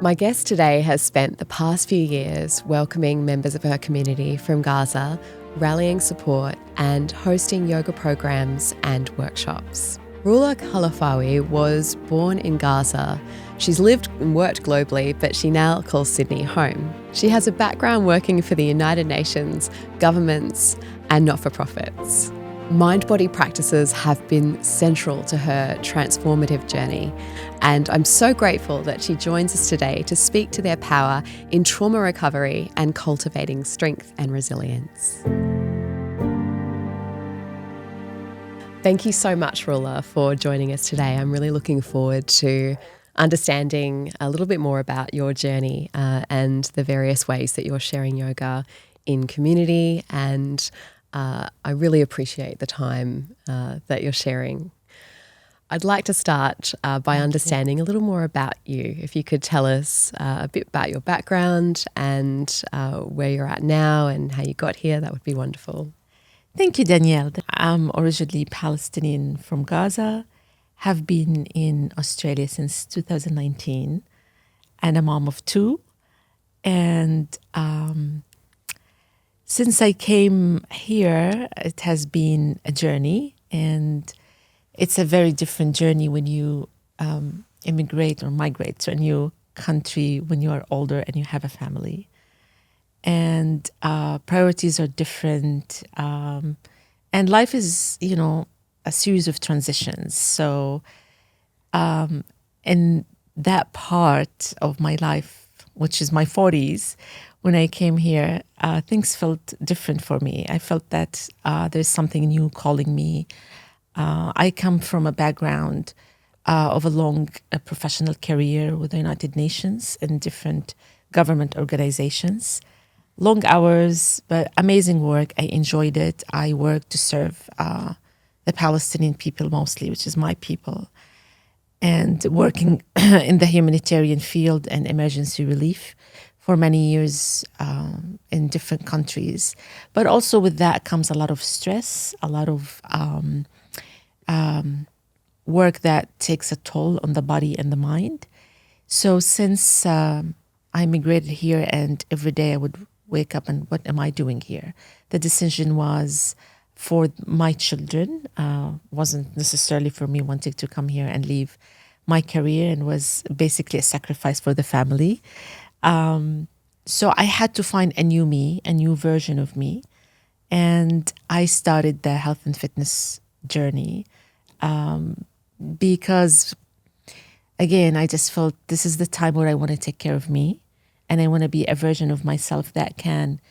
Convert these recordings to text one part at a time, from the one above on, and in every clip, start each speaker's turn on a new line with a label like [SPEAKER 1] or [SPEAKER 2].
[SPEAKER 1] My guest today has spent the past few years welcoming members of her community from Gaza, rallying support and hosting yoga programs and workshops. Rola Khalafawi was born in Gaza. She's lived and worked globally, but she now calls Sydney home. She has a background working for the United Nations, governments and not-for-profits. Mind-body practices have been central to her transformative journey, and I'm so grateful that she joins us today to speak to their power in trauma recovery and cultivating strength and resilience. Thank you so much, Rola, for joining us today. I'm really looking forward to understanding a little bit more about your journey and the various ways that you're sharing yoga in community, and I really appreciate the time that you're sharing. I'd like to start by understanding a little more about you. If you could tell us a bit about your background and where you're at now and how you got here, that would be wonderful.
[SPEAKER 2] Thank you, Danielle. I'm originally Palestinian from Gaza, have been in Australia since 2019, and a mom of two. And since I came here, it has been a journey, and it's a very different journey when you immigrate or migrate to a new country when you are older and you have a family. And priorities are different. And life is, a series of transitions. So in that part of my life, which is my 40s, when I came here, things felt different for me. I felt that there's something new calling me. I come from a background of a long professional career with the United Nations and different government organizations. Long hours, but amazing work. I enjoyed it. I worked to serve the Palestinian people mostly, which is my people, and working in the humanitarian field and emergency relief for many years in different countries. But also with that comes a lot of stress, a lot of work that takes a toll on the body and the mind. So since I immigrated here, and every day I would wake up and what am I doing here? The decision was for my children, wasn't necessarily for me wanting to come here and leave my career, and was basically a sacrifice for the family. So I had to find a new me, a new version of me. And I started the health and fitness journey because, again, I just felt this is the time where I want to take care of me. And I want to be a version of myself that can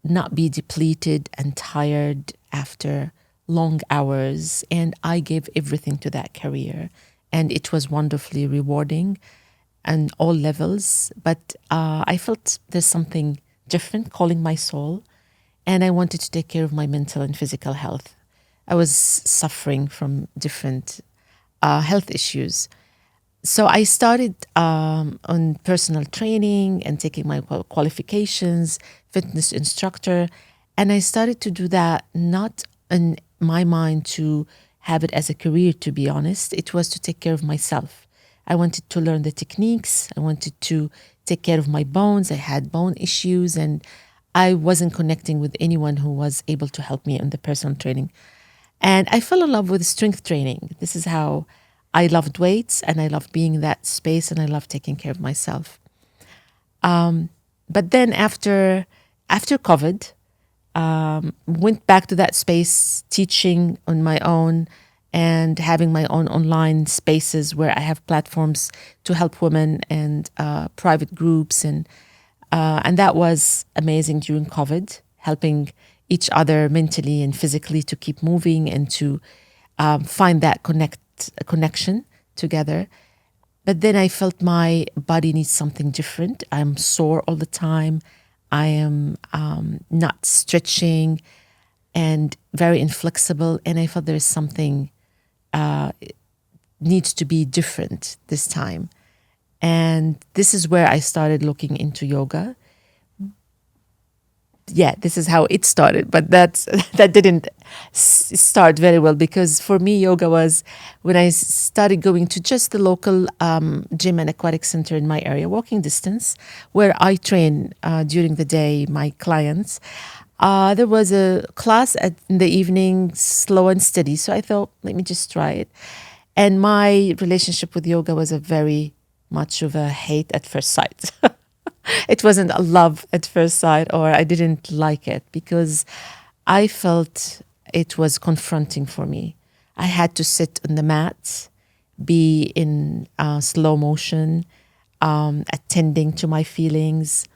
[SPEAKER 2] not be depleted and tired after long hours. And I gave everything to that career. And it was wonderfully rewarding on all levels. But I felt there's something different calling my soul. And I wanted to take care of my mental and physical health. I was suffering from different health issues. So I started on personal training and taking my qualifications, fitness instructor. And I started to do that not in my mind to have it as a career, to be honest. It was to take care of myself. I wanted to learn the techniques. I wanted to take care of my bones. I had bone issues and I wasn't connecting with anyone who was able to help me in the personal training. And I fell in love with strength training. This is how I loved weights, and I loved being in that space, and I loved taking care of myself. But then after COVID, went back to that space, teaching on my own and having my own online spaces where I have platforms to help women and private groups, and that was amazing during COVID, helping each other mentally and physically to keep moving and to find that connection together. But then I felt my body needs something different. I'm sore all the time. I am not stretching and very inflexible. And I felt there is something needs to be different this time. And this is where I started looking into yoga. yeah, this is how it started, but that didn't start very well, because for me, yoga was when I started going to just the local gym and aquatic center in my area, walking distance, where I train during the day my clients. There was a class in the evening, slow and steady. So I thought, let me just try it. And my relationship with yoga was a very much of a hate at first sight. It wasn't a love at first sight, or I didn't like it, because I felt it was confronting for me. I had to sit on the mat, be in slow motion, attending to my feelings,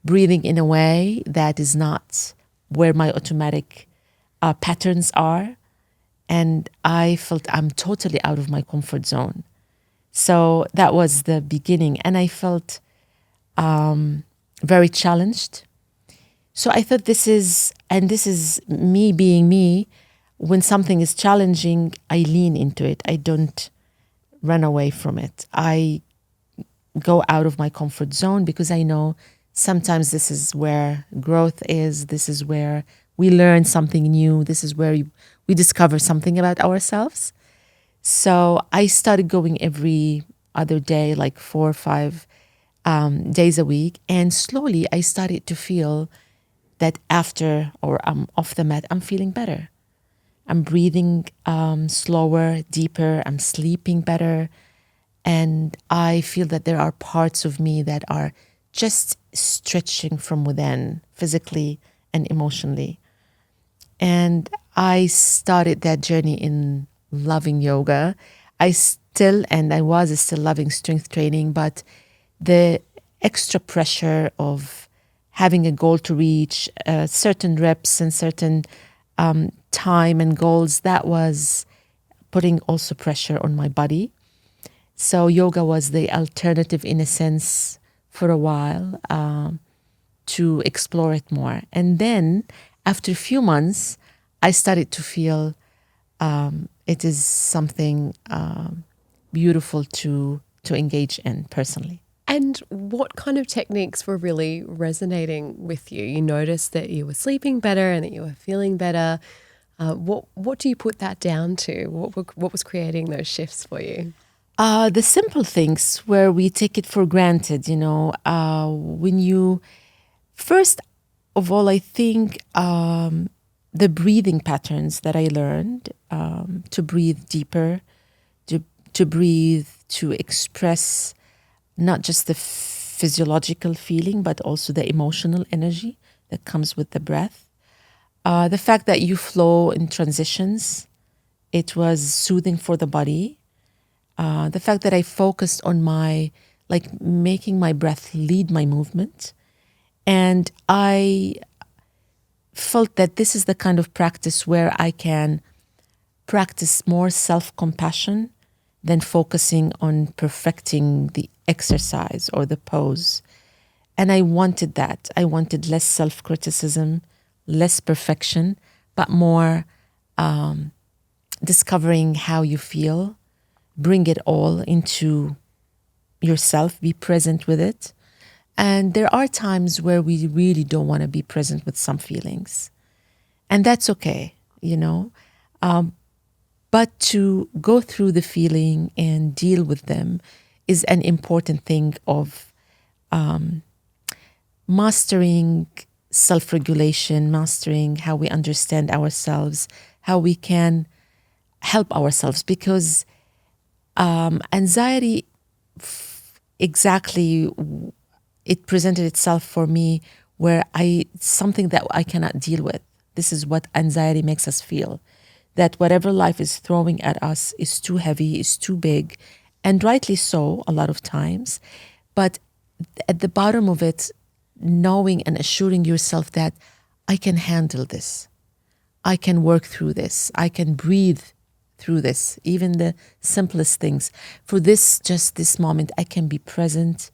[SPEAKER 2] breathing in a way that is not where my automatic patterns are. And I felt I'm totally out of my comfort zone. So that was the beginning. And I felt very challenged. So I thought this is me being me. When something is challenging, I lean into it. I don't run away from it. I go out of my comfort zone, because I know sometimes this is where growth is. This is where we learn something new. This is where we discover something about ourselves. So I started going every other day, like 4 or 5 days a week. And slowly I started to feel that after, or I'm off the mat, I'm feeling better. I'm breathing slower, deeper. I'm sleeping better. And I feel that there are parts of me that are just stretching from within, physically and emotionally. And I started that journey in loving yoga. I was still loving strength training, but the extra pressure of having a goal to reach, certain reps and certain time and goals, that was putting also pressure on my body. So yoga was the alternative, in a sense, for a while, to explore it more. And then after a few months, I started to feel it is something beautiful to engage in personally.
[SPEAKER 1] And what kind of techniques were really resonating with you? You noticed that you were sleeping better and that you were feeling better. What do you put that down to? What was creating those shifts for you?
[SPEAKER 2] The simple things where we take it for granted, when you, first of all, I think the breathing patterns that I learned, to breathe deeper, to breathe, to express not just the physiological feeling, but also the emotional energy that comes with the breath. The fact that you flow in transitions, it was soothing for the body. The fact that I focused on making my breath lead my movement. And I felt that this is the kind of practice where I can practice more self-compassion than focusing on perfecting the exercise or the pose. And I wanted that. I wanted less self-criticism, less perfection, but more discovering how you feel, bring it all into yourself, be present with it. And there are times where we really don't want to be present with some feelings. And that's okay, But to go through the feeling and deal with them is an important thing of mastering self-regulation, mastering how we understand ourselves, how we can help ourselves. Because anxiety, exactly, it presented itself for me where something that I cannot deal with. This is what anxiety makes us feel, that whatever life is throwing at us is too heavy, is too big, and rightly so a lot of times. But at the bottom of it, knowing and assuring yourself that I can handle this, I can work through this, I can breathe through this, even the simplest things. For just this moment, I can be present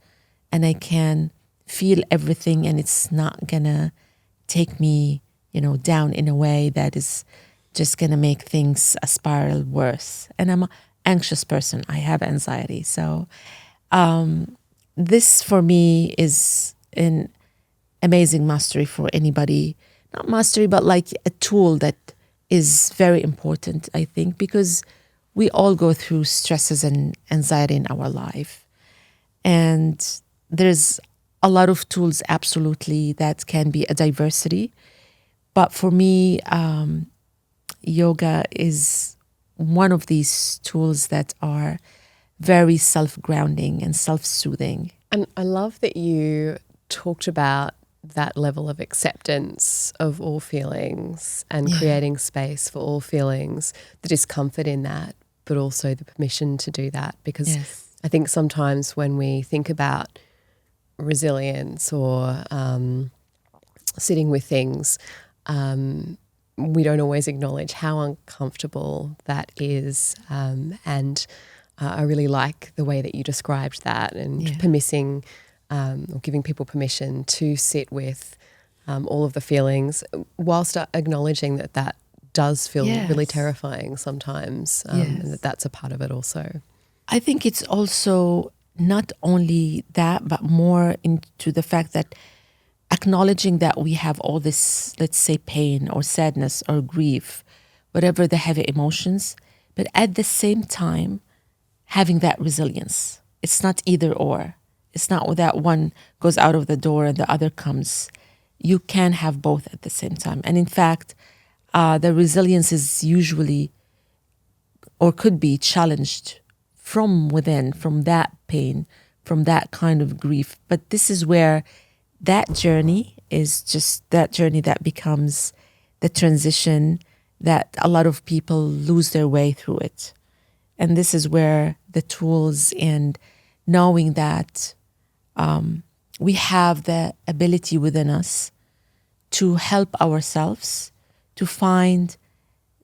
[SPEAKER 2] and I can feel everything, and it's not gonna take me, down in a way that is just gonna make things a spiral worse. And I'm an anxious person. I have anxiety. So this for me is amazing mastery for anybody. Not mastery, but like a tool that is very important, I think, because we all go through stresses and anxiety in our life. And there's a lot of tools, absolutely, that can be a diversity. But for me, yoga is one of these tools that are very self-grounding and self-soothing.
[SPEAKER 1] And I love that you talked about that level of acceptance of all feelings and creating space for all feelings, the discomfort in that, but also the permission to do that. Because I think sometimes when we think about resilience or sitting with things, we don't always acknowledge how uncomfortable that is. And I really like the way that you described that and permitting or giving people permission to sit with all of the feelings whilst acknowledging that that does feel really terrifying sometimes, and that that's a part of it also.
[SPEAKER 2] I think it's also not only that, but more into the fact that acknowledging that we have all this, let's say, pain or sadness or grief, whatever the heavy emotions, but at the same time, having that resilience. It's not either or. It's not that one goes out of the door and the other comes. You can have both at the same time. And in fact, the resilience is usually or could be challenged from within, from that pain, from that kind of grief. But this is where that journey is just that journey that becomes the transition that a lot of people lose their way through it. And this is where the tools and knowing that we have the ability within us to help ourselves to find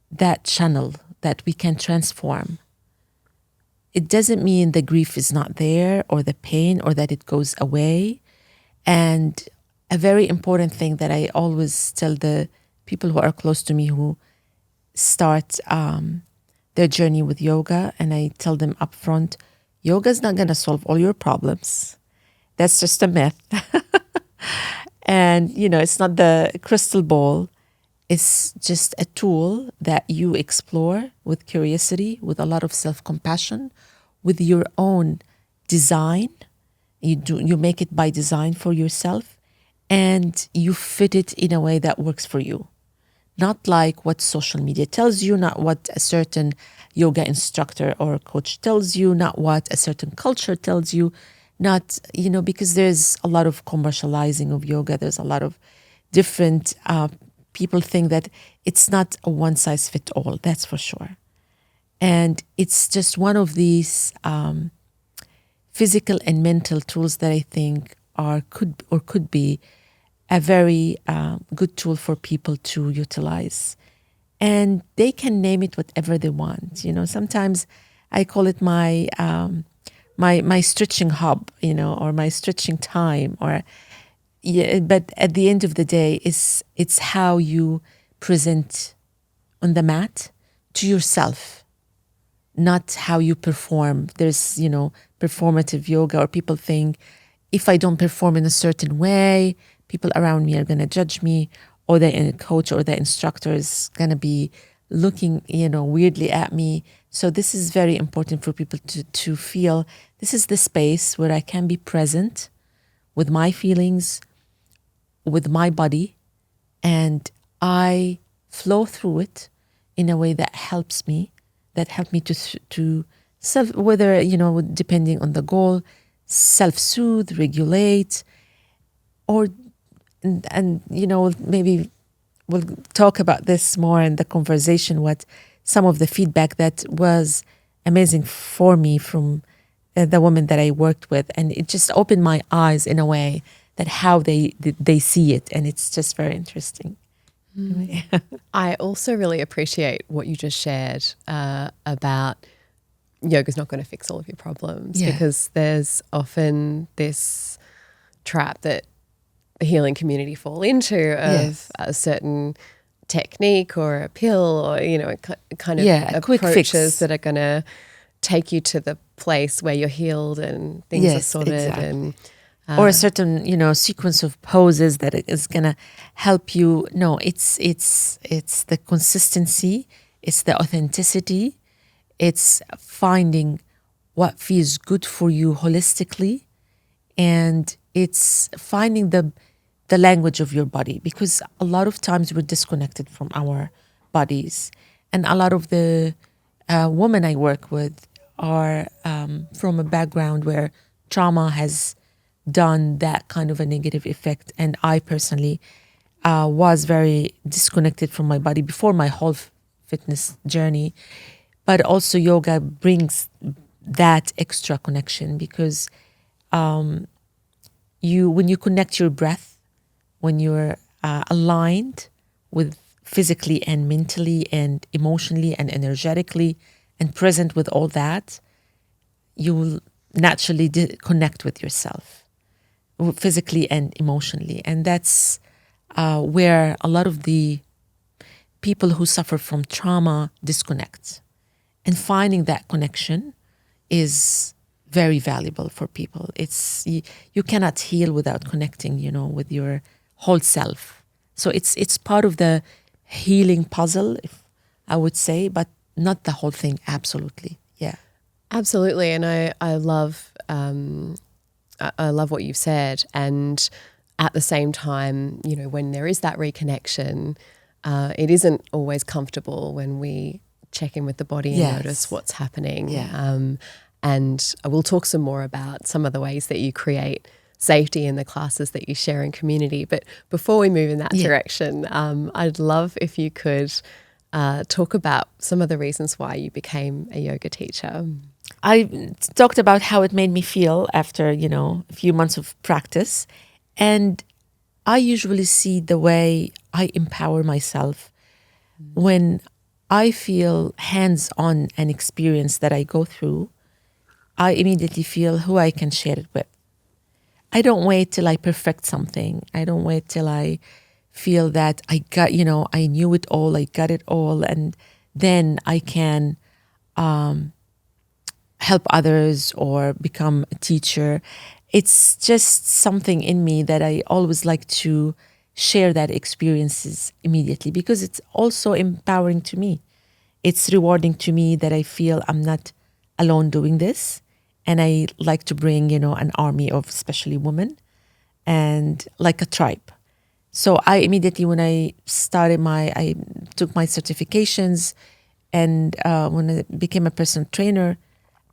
[SPEAKER 2] that channel that we can transform. It doesn't mean the grief is not there or the pain or that it goes away. And a very important thing that I always tell the people who are close to me who start their journey with yoga, and I tell them up front, yoga is not going to solve all your problems. That's just a myth. And, it's not the crystal ball. It's just a tool that you explore with curiosity, with a lot of self-compassion, with your own design. You make it by design for yourself, and you fit it in a way that works for you. Not like what social media tells you, not what a certain yoga instructor or coach tells you, not what a certain culture tells you, not, because there's a lot of commercializing of yoga. There's a lot of different people think that it's not a one size fit all, that's for sure. And it's just one of these physical and mental tools that I think could be a very good tool for people to utilize. And they can name it whatever they want. Sometimes I call it my my stretching hub, or my stretching time, but at the end of the day, it's how you present on the mat to yourself, not how you perform. There's, performative yoga, or people think if I don't perform in a certain way, people around me are going to judge me, or the coach or the instructor is going to be looking, weirdly at me. So this is very important for people to feel this is the space where I can be present with my feelings, with my body, and I flow through it in a way that helps me to self, whether, depending on the goal, self-soothe, regulate, or, and maybe we'll talk about this more in the conversation, what some of the feedback that was amazing for me from the women that I worked with. And it just opened my eyes in a way that how they see it. And it's just very interesting.
[SPEAKER 1] I also really appreciate what you just shared about yoga's not going to fix all of your problems, because there's often this trap that the healing community fall into of a certain technique or a pill or, kind of approaches that are going to take you to the place where you're healed and things are sorted. Exactly.
[SPEAKER 2] or a certain, sequence of poses that is gonna help you. No, it's the consistency, it's the authenticity, it's finding what feels good for you holistically, and it's finding the language of your body, because a lot of times we're disconnected from our bodies, and a lot of the women I work with are from a background where trauma has done that kind of a negative effect. And I personally was very disconnected from my body before my whole fitness journey. But also yoga brings that extra connection, because when you connect your breath, when you're aligned with physically and mentally and emotionally and energetically and present with all that, you will naturally connect with yourself physically and emotionally. And that's where a lot of the people who suffer from trauma disconnect. And finding that connection is very valuable for people. You cannot heal without connecting, with your whole self. So it's part of the healing puzzle, if I would say, but not the whole thing. Absolutely, yeah.
[SPEAKER 1] Absolutely, and I love what you've said. And at the same time, when there is that reconnection, it isn't always comfortable when we check in with the body and notice what's happening.
[SPEAKER 2] Yeah.
[SPEAKER 1] And we'll talk some more about some of the ways that you create safety in the classes that you share in community. But before we move in that direction, I'd love if you could talk about some of the reasons why you became a yoga teacher.
[SPEAKER 2] I talked about how it made me feel after, a few months of practice. And I usually see the way I empower myself when I feel hands-on an experience that I go through. I immediately feel who I can share it with. I don't wait till I perfect something. I don't wait till I feel that I got, I knew it all, I got it all, and then I can help others or become a teacher. It's just something in me that I always like to share that experiences immediately, because it's also empowering to me. It's rewarding to me that I feel I'm not alone doing this. And I like to bring, an army of especially women and like a tribe. So I immediately, when I took my certifications, and when I became a personal trainer,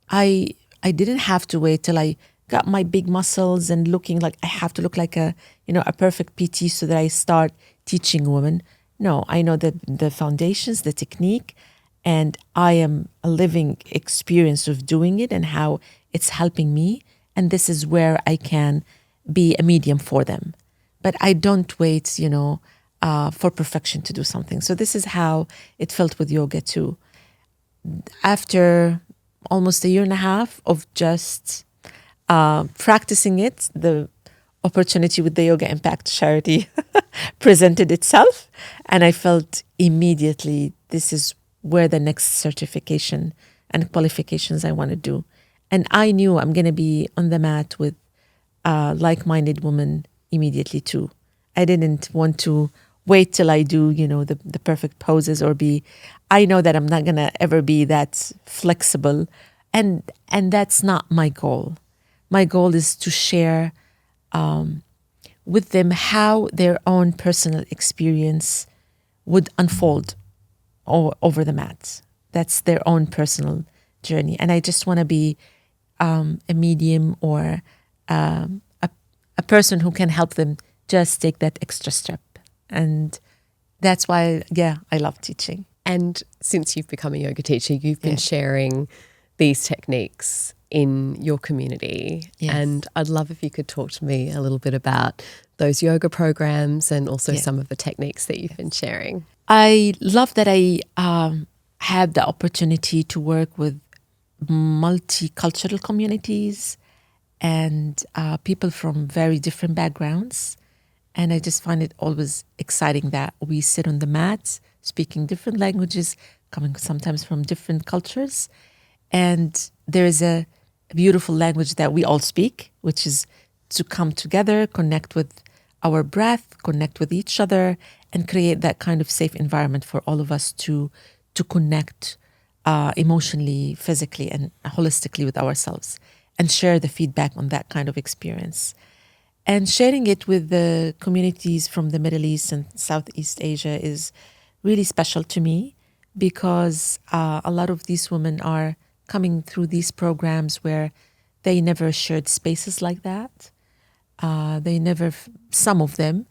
[SPEAKER 2] I didn't have to wait till I got my big muscles and looking like I have to look like a perfect PT so that I start teaching women. No, I know the foundations, the technique, and I am a living experience of doing it and how it's helping me. And this is where I can be a medium for them. But I don't wait, for perfection to do something. So this is how it felt with yoga too. After almost a year and a half of just practicing it, the opportunity with the Yoga Impact charity presented itself. And I felt immediately this is where the next certification and qualifications I want to do. And I knew I'm going to be on the mat with like-minded women immediately too. I didn't want to wait till I do, the perfect poses I know that I'm not going to ever be that flexible. And that's not my goal. My goal is to share with them how their own personal experience would unfold over the mat. That's their own personal journey. And I just want to be a medium or a person who can help them just take that extra step. And that's why, I love teaching.
[SPEAKER 1] And since you've become a yoga teacher, you've been sharing these techniques in your community.
[SPEAKER 2] Yes.
[SPEAKER 1] And I'd love if you could talk to me a little bit about those yoga programs and also some of the techniques that you've been sharing.
[SPEAKER 2] I love that I had the opportunity to work with multicultural communities and people from very different backgrounds. And I just find it always exciting that we sit on the mat, speaking different languages, coming sometimes from different cultures. And there is a beautiful language that we all speak, which is to come together, connect with our breath, connect with each other, and create that kind of safe environment for all of us to connect emotionally, physically, and holistically with ourselves, and share the feedback on that kind of experience. And sharing it with the communities from the Middle East and Southeast Asia is really special to me, because a lot of these women are coming through these programs where they never shared spaces like that. They never, some of them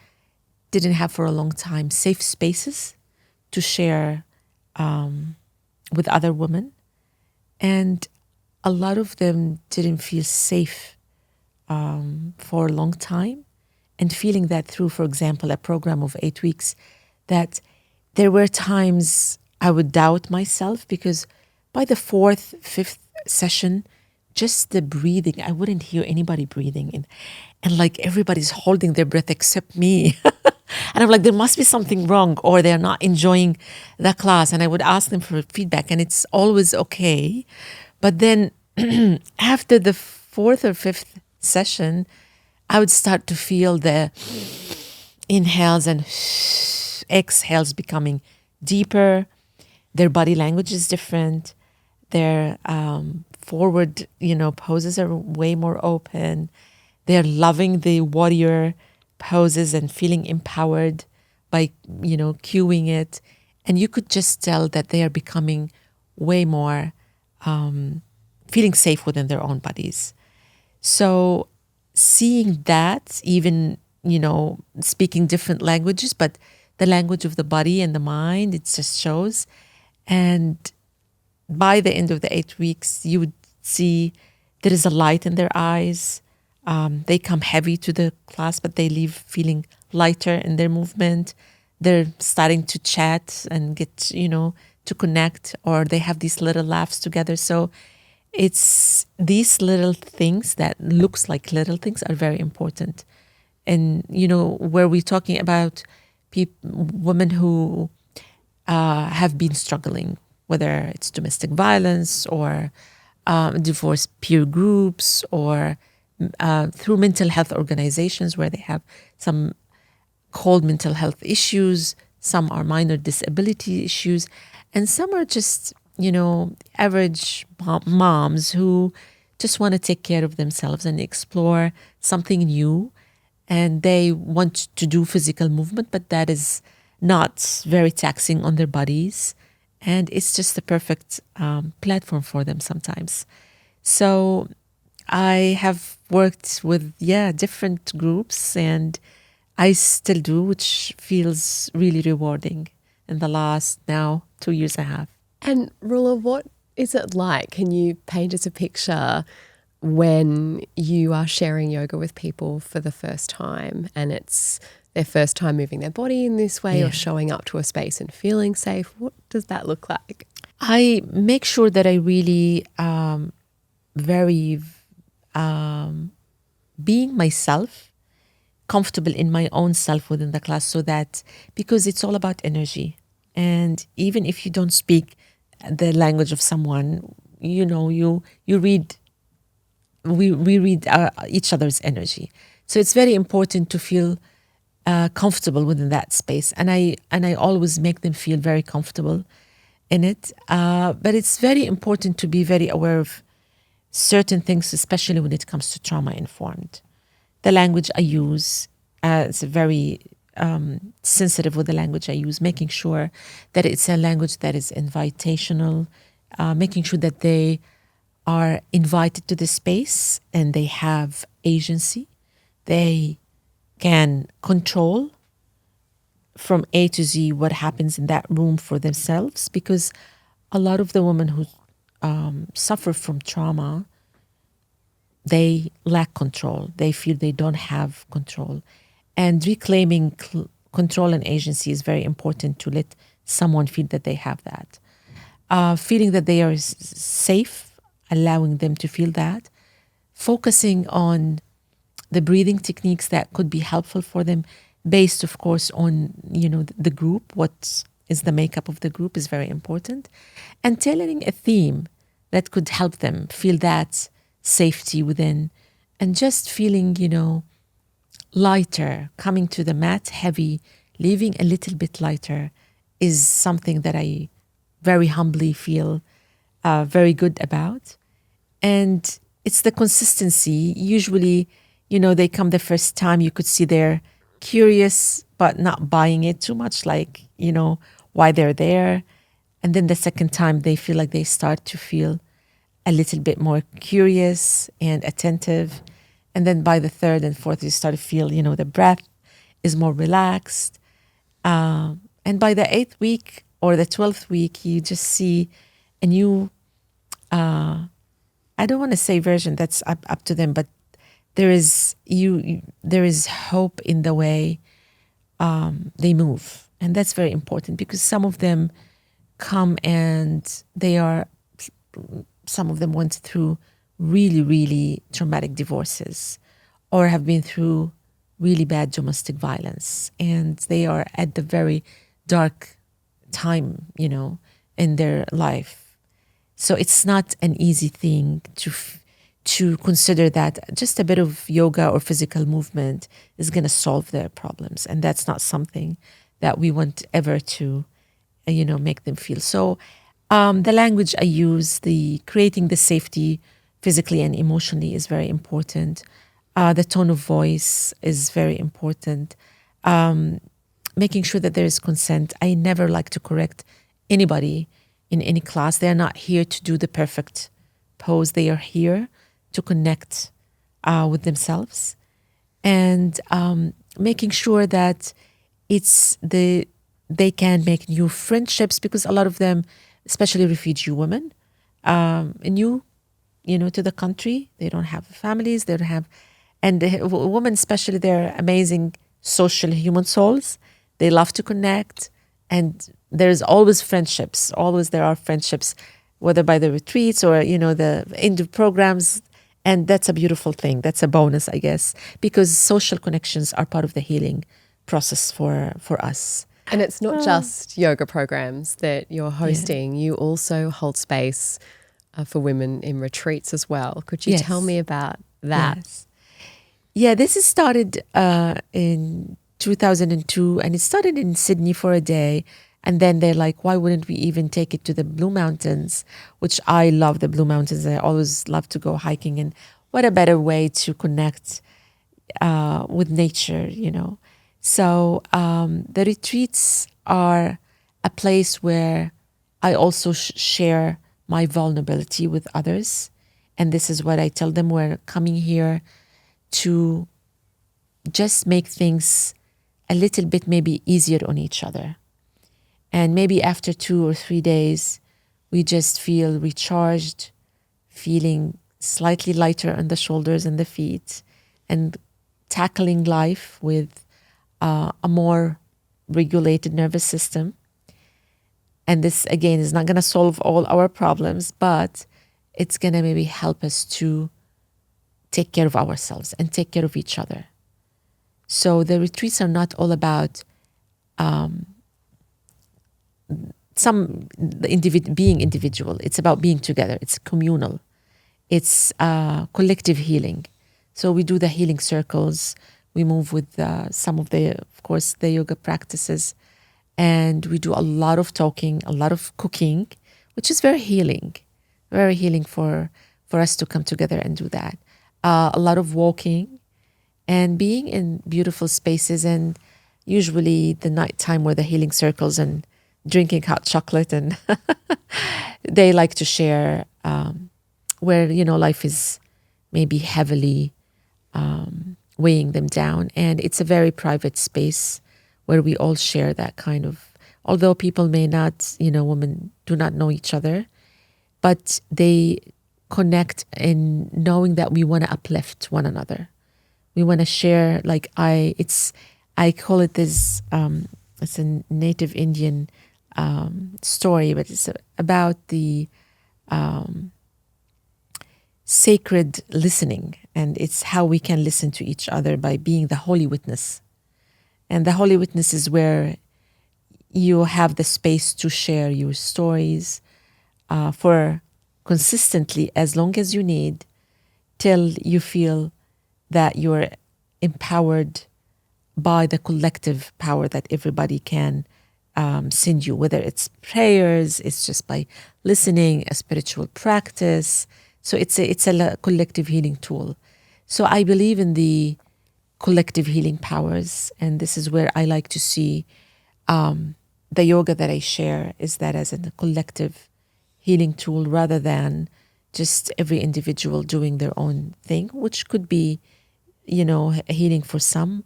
[SPEAKER 2] didn't have for a long time safe spaces to share with other women. And a lot of them didn't feel safe for a long time. And feeling that through, for example, a program of 8 weeks, that there were times I would doubt myself, because by the fourth, fifth session, just the breathing, I wouldn't hear anybody breathing. And like everybody's holding their breath except me. And I'm like, there must be something wrong, or they're not enjoying the class. And I would ask them for feedback, and it's always okay. But then after the fourth or fifth session, I would start to feel the inhales and exhales becoming deeper. Their body language is different. Their forward, poses are way more open. They're loving the warrior poses and feeling empowered by, cueing it. And you could just tell that they are becoming way more feeling safe within their own bodies. So seeing that, even, speaking different languages, but the language of the body and the mind, it just shows. And by the end of the 8 weeks, you would see there is a light in their eyes. They come heavy to the class, but they leave feeling lighter in their movement. They're starting to chat and get, to connect, or they have these little laughs together. So it's these little things that looks like little things are very important. And, where we're talking about women who have been struggling, whether it's domestic violence or divorce peer groups, or through mental health organizations where they have some called mental health issues, some are minor disability issues, and some are just, average moms who just want to take care of themselves and explore something new. And they want to do physical movement, but that is not very taxing on their bodies. And it's just the perfect platform for them sometimes. So I have worked with, different groups, and I still do, which feels really rewarding in the last now 2 years and a half.
[SPEAKER 1] And Rola, what is it like? Can you paint us a picture when you are sharing yoga with people for the first time, and it's their first time moving their body in this way, or showing up to a space and feeling safe? What does that look like?
[SPEAKER 2] I make sure that I really being myself, comfortable in my own self within the class, so that, because it's all about energy. And even if you don't speak the language of someone, you read, we read each other's energy. So it's very important to feel comfortable within that space. And I always make them feel very comfortable in it. But it's very important to be very aware of certain things, especially when it comes to trauma-informed. The language I use, is very sensitive with the language I use, making sure that it's a language that is invitational, making sure that they are invited to the space and they have agency. They can control from A to Z what happens in that room for themselves, because a lot of the women who suffer from trauma, they lack control. They feel they don't have control. And reclaiming control and agency is very important, to let someone feel that they have that. Feeling that they are safe, allowing them to feel that. Focusing on the breathing techniques that could be helpful for them, based, of course, on, the group. What is the makeup of the group is very important. And tailoring a theme that could help them feel that safety within and just feeling, lighter, coming to the mat heavy, leaving a little bit lighter is something that I very humbly feel very good about. And it's the consistency. Usually, they come the first time, you could see they're curious, but not buying it too much, like, why they're there. And then the second time, they feel like they start to feel a little bit more curious and attentive. And then by the third and fourth, you start to feel, the breath is more relaxed. And by the 8th week or the 12th week, you just see a new, I don't want to say version, that's up to them, but there is there is hope in the way they move. And that's very important because some of them come and some of them went through really, really traumatic divorces or have been through really bad domestic violence. And they are at the very dark time, in their life. So it's not an easy thing to consider that just a bit of yoga or physical movement is going to solve their problems. And that's not something that we want ever to, make them feel. So the language I use, the creating the safety physically and emotionally is very important. The tone of voice is very important. Making sure that there is consent. I never like to correct anybody in any class. They are not here to do the perfect pose. They are here to connect with themselves. And making sure that they can make new friendships, because a lot of them, especially refugee women, new, to the country, they don't have families, they don't have, and the women especially, they're amazing social human souls. They love to connect, and there's always friendships. Always there are friendships, whether by the retreats or the indoor programs, and that's a beautiful thing. That's a bonus, I guess, because social connections are part of the healing process for us.
[SPEAKER 1] And it's not just yoga programs that you're hosting. You also hold space for women in retreats as well. Could you tell me about that?
[SPEAKER 2] Yes. Yeah, this is started in 2002, and it started in Sydney for a day. And then they're like, why wouldn't we even take it to the Blue Mountains, which I love the Blue Mountains. I always love to go hiking. And what a better way to connect with nature, So the retreats are a place where I also share my vulnerability with others. And this is what I tell them. We're coming here to just make things a little bit maybe easier on each other. And maybe after 2 or 3 days, we just feel recharged, feeling slightly lighter on the shoulders and the feet, and tackling life with a more regulated nervous system. And this, again, is not going to solve all our problems, but it's going to maybe help us to take care of ourselves and take care of each other. So the retreats are not all about being individual. It's about being together. It's communal. It's collective healing. So we do the healing circles. We move with some of of course, the yoga practices. And we do a lot of talking, a lot of cooking, which is very healing for us to come together and do that. A lot of walking and being in beautiful spaces, and usually the nighttime were the healing circles and drinking hot chocolate, and they like to share where life is maybe heavily weighing them down, and it's a very private space where we all share that kind of, although people may not, women do not know each other, but they connect in knowing that we want to uplift one another. We want to share, I call it this, it's a native Indian story, but it's about the sacred listening, and it's how we can listen to each other by being the holy witness. And the holy witness is where you have the space to share your stories for consistently as long as you need, till you feel that you're empowered by the collective power that everybody can send you, whether it's prayers, it's just by listening, a spiritual practice. So it's a collective healing tool. So I believe in the collective healing powers, and this is where I like to see the yoga that I share is that as a collective healing tool rather than just every individual doing their own thing, which could be, healing for some.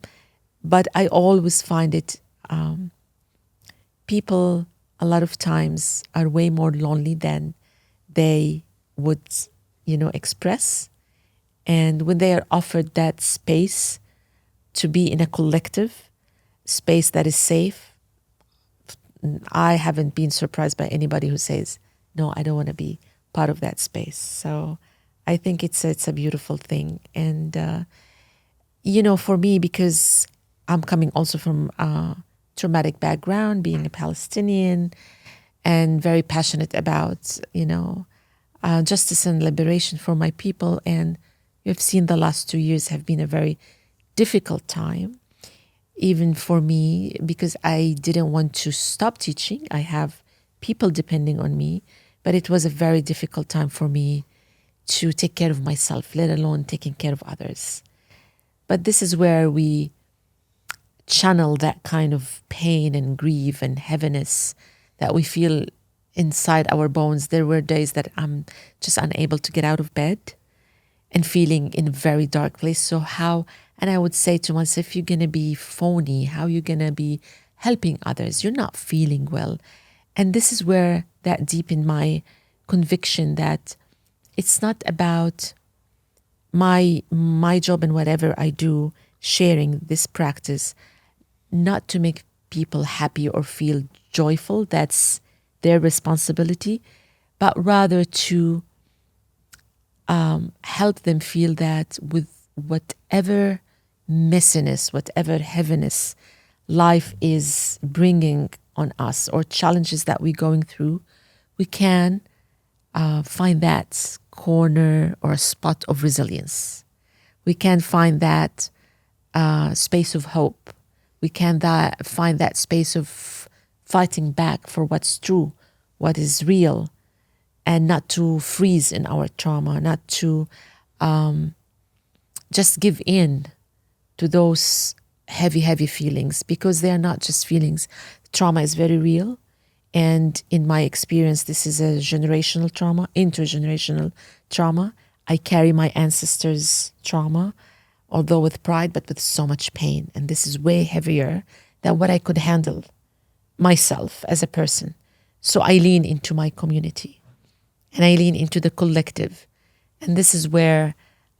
[SPEAKER 2] But I always find it, people a lot of times are way more lonely than they would, express. And when they are offered that space to be in a collective space that is safe, I haven't been surprised by anybody who says, no, I don't want to be part of that space. So I think it's a beautiful thing. And, for me, because I'm coming also from a traumatic background, being a Palestinian, and very passionate about, justice and liberation for my people. And you've seen the last 2 years have been a very difficult time, even for me, because I didn't want to stop teaching. I have people depending on me, but it was a very difficult time for me to take care of myself, let alone taking care of others. But this is where we channel that kind of pain and grief and heaviness that we feel inside our bones. There were days that I'm just unable to get out of bed and feeling in a very dark place. So and I would say to myself, if you're going to be phony, how are you going to be helping others? You're not feeling well. And this is where that deepened my conviction that it's not about my job and whatever I do, sharing this practice, not to make people happy or feel joyful. That's their responsibility, but rather to help them feel that with whatever messiness, whatever heaviness life is bringing on us or challenges that we're going through, we can find that corner or a spot of resilience. We can find that space of hope. We can find that space of fighting back for what's true, what is real, and not to freeze in our trauma, not to just give in to those heavy, heavy feelings, because they are not just feelings. Trauma is very real. And in my experience, this is a generational trauma, intergenerational trauma. I carry my ancestors' trauma, although with pride, but with so much pain. And this is way heavier than what I could handle myself as a person. So I lean into my community and I lean into the collective. And this is where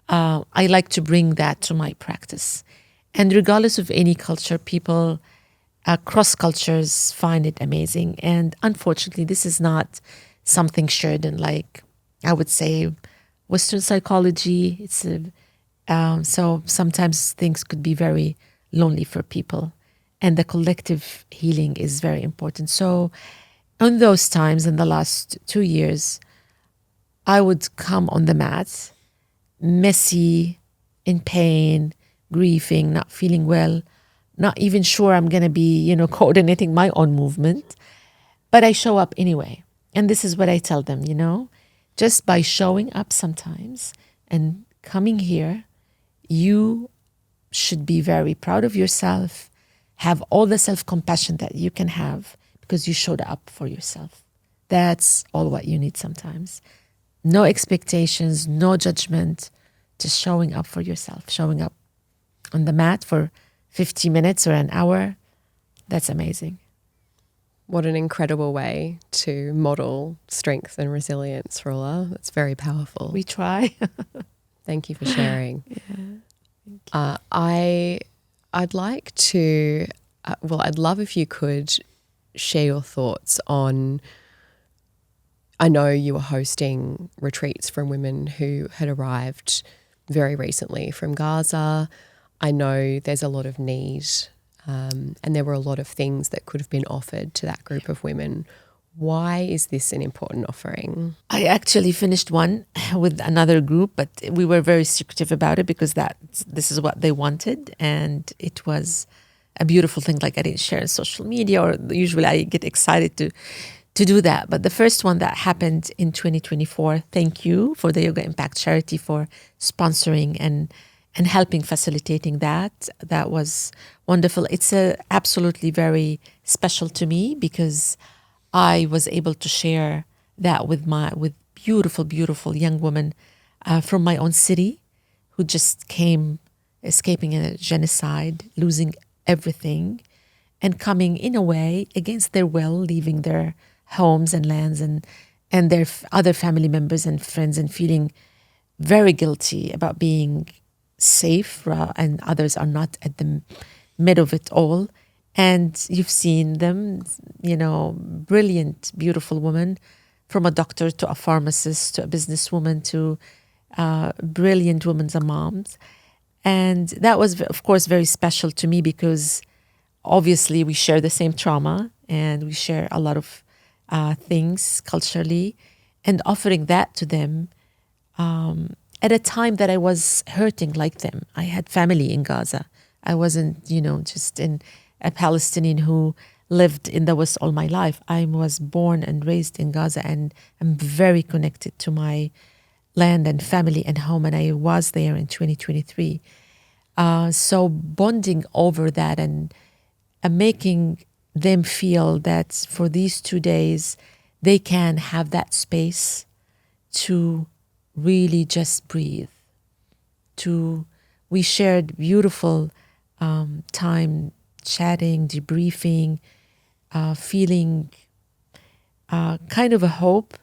[SPEAKER 2] I like to bring that to my practice. And regardless of any culture, people across cultures find it amazing. And unfortunately, this is not something shared in, like, I would say, Western psychology. So sometimes things could be very lonely for people. And the collective healing is very important. So in those times, in the last 2 years, I would come on the mat, messy, in pain, grieving, not feeling well, not even sure I'm going to be, coordinating my own movement. But I show up anyway. And this is what I tell them, just by showing up sometimes and coming here, you should be very proud of yourself, have all the self-compassion that you can have because you showed up for yourself. That's all what you need sometimes. No expectations, no judgment, just showing up for yourself, showing up on the mat for 50 minutes or an hour. That's amazing.
[SPEAKER 1] What an incredible way to model strength and resilience, Rola. That's very powerful.
[SPEAKER 2] We try.
[SPEAKER 1] Thank you for sharing.
[SPEAKER 2] Yeah.
[SPEAKER 1] I'd like to, I'd love if you could share your thoughts on, I know you were hosting retreats from women who had arrived very recently from Gaza. I know there's a lot of need and there were a lot of things that could have been offered to that group of women. Why is this an important offering?
[SPEAKER 2] I actually finished one with another group, but we were very secretive about it because this is what they wanted, and it was a beautiful thing. Like I didn't share on social media, or usually I get excited to do that. But the first one that happened in 2024, thank you for the Yoga Impact Charity for sponsoring and helping facilitating that. That was wonderful. It's absolutely very special to me because I was able to share that with beautiful, beautiful young women from my own city who just came escaping a genocide, losing everything, and coming in a way against their will, leaving their homes and lands and their other family members and friends, and feeling very guilty about being safe, and others are not at the mid of it all. And you've seen them, brilliant, beautiful women, from a doctor to a pharmacist to a businesswoman to brilliant women and moms. And that was, of course, very special to me because obviously we share the same trauma and we share a lot of things culturally, and offering that to them at a time that I was hurting like them. I had family in Gaza. I wasn't, just in a Palestinian who lived in the West all my life. I was born and raised in Gaza, and I'm very connected to my land and family and home, and I was there in 2023. So bonding over that and making them feel that for these 2 days they can have that space to really just breathe. We shared beautiful time chatting, debriefing, feeling kind of a hope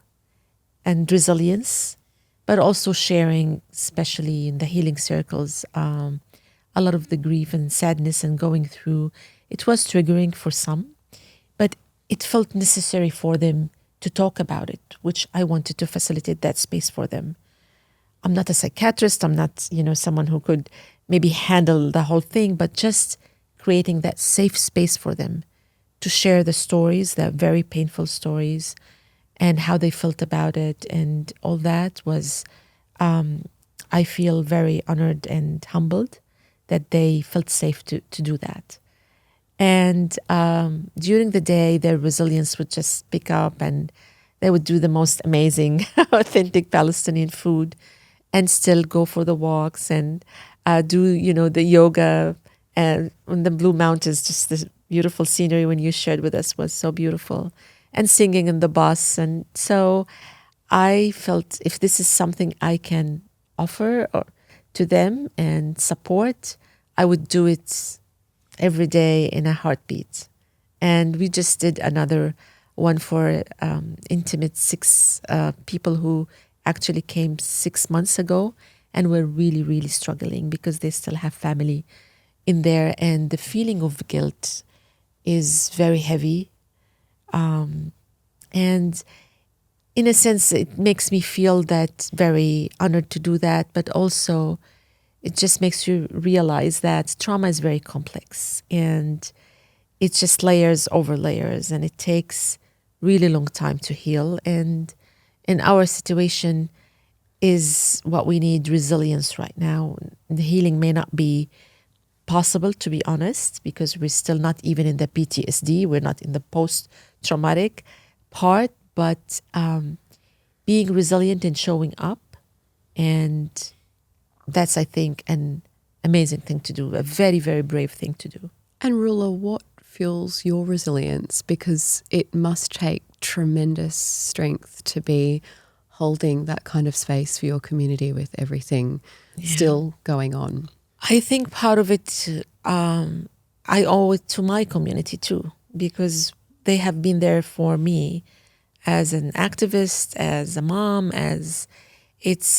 [SPEAKER 2] and resilience, but also sharing, especially in the healing circles, a lot of the grief and sadness and going through. It was triggering for some, but it felt necessary for them to talk about it, which I wanted to facilitate that space for them. I'm not a psychiatrist. I'm not, someone who could maybe handle the whole thing, but just creating that safe space for them to share the stories, the very painful stories, and how they felt about it. And all that was, I feel very honored and humbled that they felt safe to do that. And during the day, their resilience would just pick up, and they would do the most amazing, authentic Palestinian food, and still go for the walks and do, the yoga and on the Blue Mountains. Just this beautiful scenery when you shared with us was so beautiful, and singing in the bus. And so I felt if this is something I can offer to them and support, I would do it every day in a heartbeat. And we just did another one for intimate 6 people who actually came 6 months ago and were really, really struggling because they still have family in there. And the feeling of guilt is very heavy. And in a sense, it makes me feel that very honored to do that, but also it just makes you realize that trauma is very complex, and it's just layers over layers, and it takes really long time to heal. And in our situation is what we need, resilience right now. The healing may not be possible, to be honest, because we're still not even in the PTSD. We're not in the post-traumatic part, but being resilient and showing up, and that's, I think, an amazing thing to do, a very, very brave thing to do.
[SPEAKER 1] And Rola, what fuels your resilience? Because it must take tremendous strength to be holding that kind of space for your community with everything still going on.
[SPEAKER 2] I think part of it, I owe it to my community too, because they have been there for me as an activist, as a mom,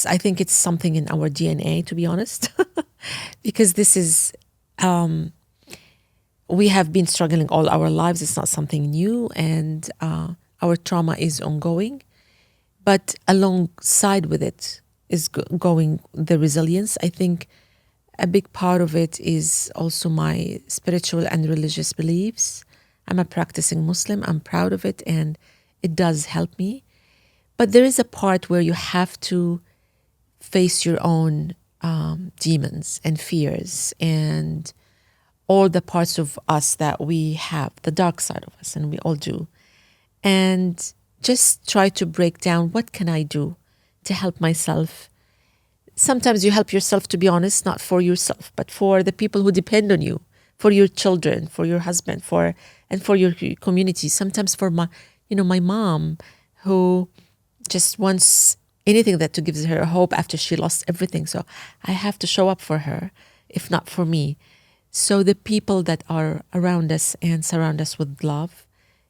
[SPEAKER 2] I think it's something in our DNA, to be honest, because this is, we have been struggling all our lives. It's not something new, and our trauma is ongoing. But alongside with it is going the resilience. I think a big part of it is also my spiritual and religious beliefs. I'm a practicing Muslim. I'm proud of it, and it does help me. But there is a part where you have to face your own demons and fears and all the parts of us that we have, the dark side of us, and we all do. And just try to break down, what can I do to help myself? Sometimes you help yourself, to be honest, not for yourself, but for the people who depend on you, for your children, for your husband, and for your community. Sometimes for my mom, who just wants anything that to gives her hope after she lost everything. So I have to show up for her, if not for me. So the people that are around us and surround us with love,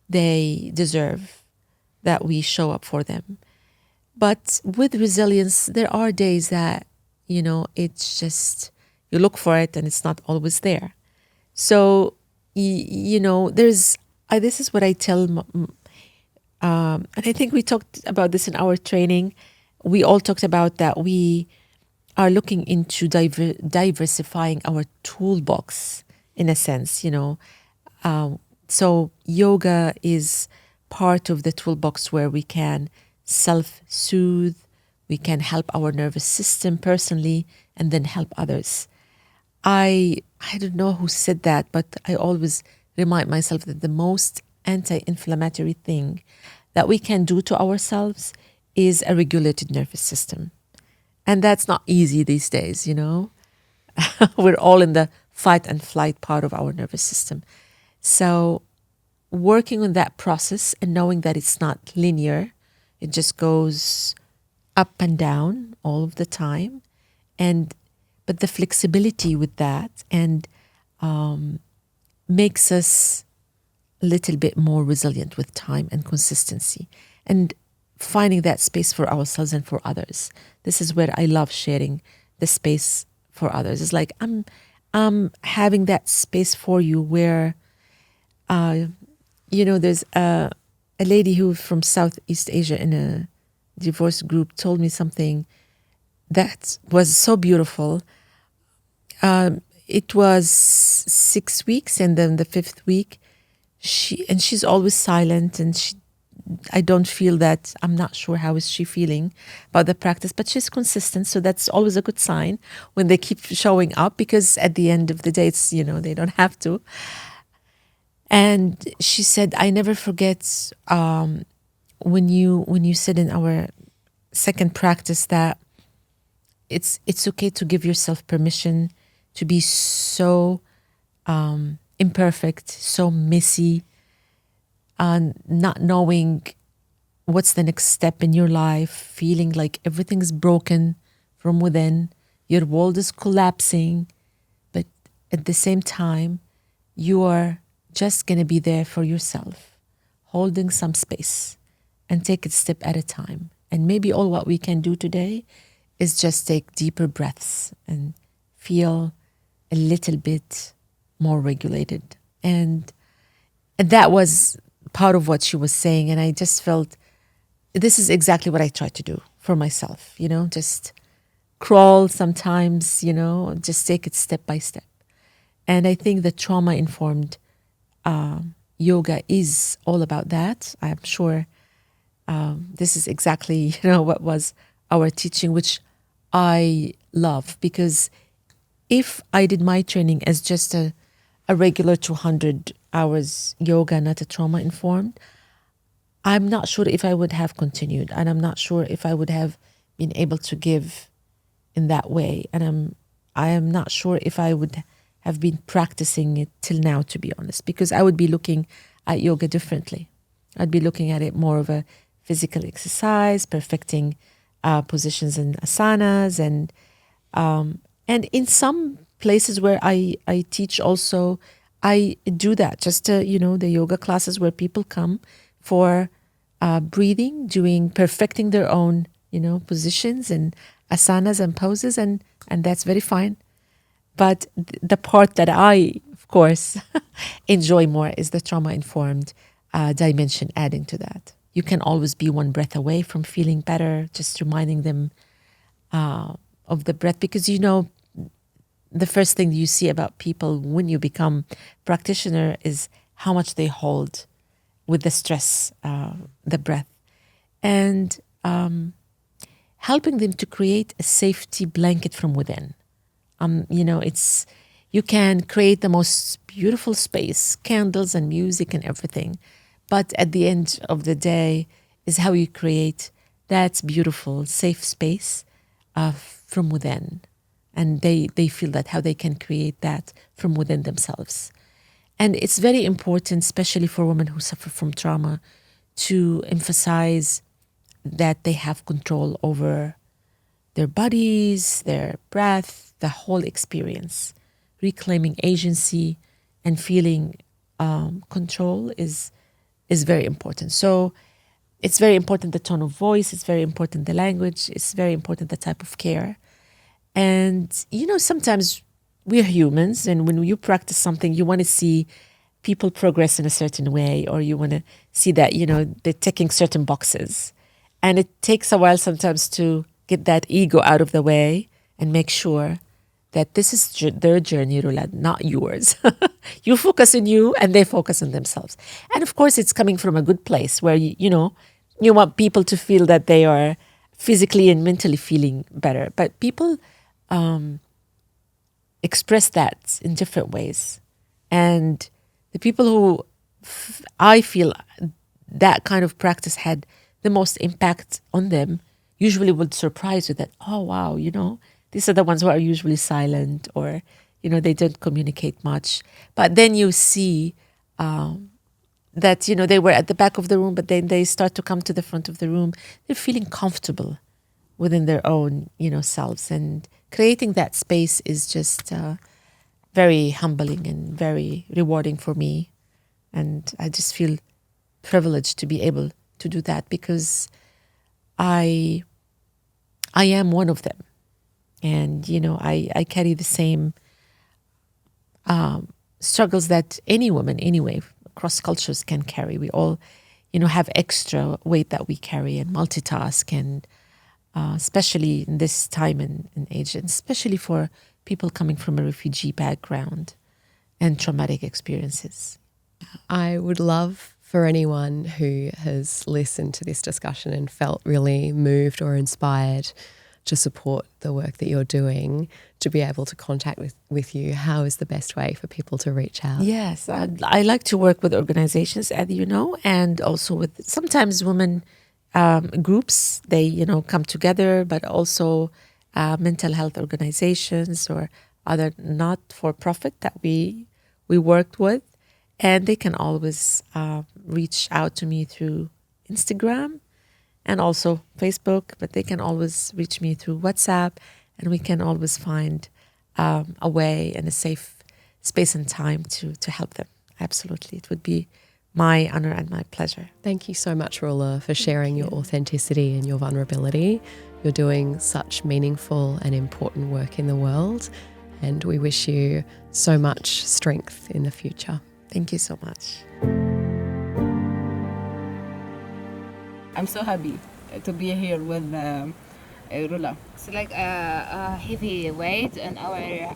[SPEAKER 2] they deserve that we show up for them. But with resilience, there are days that, it's just, you look for it and it's not always there. So, this is what I tell, and I think we talked about this in our training. We all talked about that we are looking into diversifying our toolbox, in a sense, So yoga is part of the toolbox where we can self-soothe, we can help our nervous system personally, and then help others. I don't know who said that, but I always remind myself that the most anti-inflammatory thing that we can do to ourselves is a regulated nervous system. And that's not easy these days, We're all in the fight and flight part of our nervous system. So working on that process and knowing that it's not linear, it just goes up and down all of the time. But the flexibility with that and makes us a little bit more resilient with time and consistency. And finding that space for ourselves and for others. This is where I love sharing the space for others. It's like I'm having that space for you where, there's a lady who from Southeast Asia in a divorce group told me something that was so beautiful. It was 6 weeks, and then the 5th week, she's always silent, and I don't feel that. I'm not sure how is she feeling about the practice, but she's consistent. So that's always a good sign when they keep showing up, because at the end of the day, it's, they don't have to. And she said, I never forget when you said in our second practice that it's okay to give yourself permission to be so imperfect, so messy, not knowing what's the next step in your life, feeling like everything's broken from within, your world is collapsing, but at the same time, you are just going to be there for yourself, holding some space, and take it step at a time. And maybe all what we can do today is just take deeper breaths and feel a little bit more regulated. And that was part of what she was saying. And I just felt this is exactly what I try to do for myself, just crawl sometimes, just take it step by step. And I think the trauma-informed yoga is all about that. I'm sure this is exactly, what was our teaching, which I love, because if I did my training as just a regular 200 hours yoga, not a trauma-informed, I'm not sure if I would have continued, and I'm not sure if I would have been able to give in that way. And I am not sure if I would have been practicing it till now, to be honest, because I would be looking at yoga differently. I'd be looking at it more of a physical exercise, perfecting positions in asanas, and in some places where I teach also, I do that. Just the yoga classes where people come for breathing, perfecting their own positions and asanas and poses, and that's very fine. But the part that I, of course, enjoy more is the trauma-informed dimension adding to that. You can always be one breath away from feeling better, just reminding them of the breath, because the first thing you see about people when you become practitioner is how much they hold with the stress, the breath, and helping them to create a safety blanket from within. It's you can create the most beautiful space, candles and music and everything, but at the end of the day is how you create that beautiful, safe space from within, and they feel that how they can create that from within themselves. And it's very important, especially for women who suffer from trauma, to emphasize that they have control over their bodies, their breath, the whole experience. Reclaiming agency and feeling control is very important. So it's very important the tone of voice, it's very important the language, it's very important the type of care. And sometimes we're humans, and when you practice something, you want to see people progress in a certain way, or you want to see that they're ticking certain boxes. And it takes a while sometimes to get that ego out of the way and make sure that this is their journey, Rola, not yours. You focus on you and they focus on themselves. And of course, it's coming from a good place where, you want people to feel that they are physically and mentally feeling better. But people express that in different ways. And the people who I feel that kind of practice had the most impact on them usually would surprise you that, oh, wow, these are the ones who are usually silent, or, they don't communicate much. But then you see that, they were at the back of the room, but then they start to come to the front of the room. They're feeling comfortable within their own, selves. And creating that space is just very humbling and very rewarding for me. And I just feel privileged to be able to do that, because I am one of them. And, I carry the same struggles that any woman, anyway, across cultures can carry. We all, have extra weight that we carry and multitask, and especially in this time and age, and especially for people coming from a refugee background and traumatic experiences.
[SPEAKER 1] I would love for anyone who has listened to this discussion and felt really moved or inspired to support the work that you're doing, to be able to contact with you. How is the best way for people to reach out?
[SPEAKER 2] Yes, I like to work with organizations, as you know, and also with sometimes women groups. They, come together, but also mental health organizations or other not-for-profit that we worked with. And they can always reach out to me through Instagram and also Facebook, but they can always reach me through WhatsApp, and we can always find a way and a safe space and time to help them. Absolutely. It would be my honor and my pleasure.
[SPEAKER 1] Thank you so much, Rola, for sharing your authenticity and your vulnerability. You're doing such meaningful and important work in the world, and we wish you so much strength in the future.
[SPEAKER 2] Thank you so much.
[SPEAKER 3] I'm so happy to be here with Rola.
[SPEAKER 4] It's like a heavy weight on our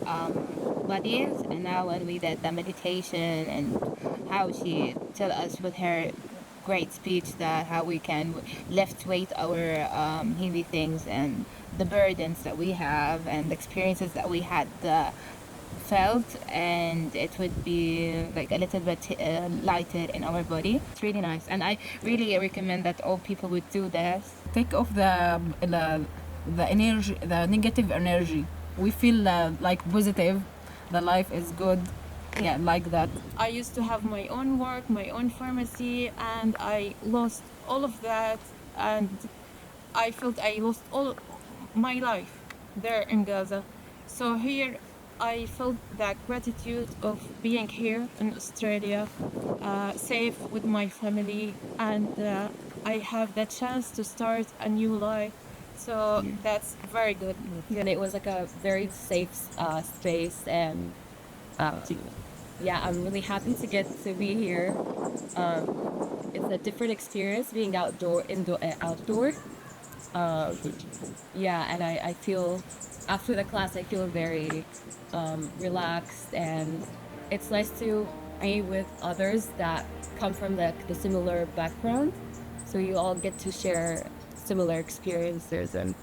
[SPEAKER 4] bodies, and now when we did the meditation and how she tell us with her great speech that how we can lift weight our heavy things and the burdens that we have and the experiences that we had felt, and it would be like a little bit lighter in our body. It's really nice, and I really recommend that all people would do this.
[SPEAKER 3] Take off the energy, the negative energy. We feel like positive. The life is good. Yeah, like that.
[SPEAKER 5] I used to have my own work, my own pharmacy, and I lost all of that, and I felt I lost all my life there in Gaza. So here I felt that gratitude of being here in Australia, safe with my family, and I have the chance to start a new life. So that's very good.
[SPEAKER 6] And it was like a very safe space, and yeah, I'm really happy to get to be here. It's a different experience being outdoor. Yeah, and I feel after the class I feel very relaxed, and it's nice to be with others that come from the similar background. So you all get to share similar experiences and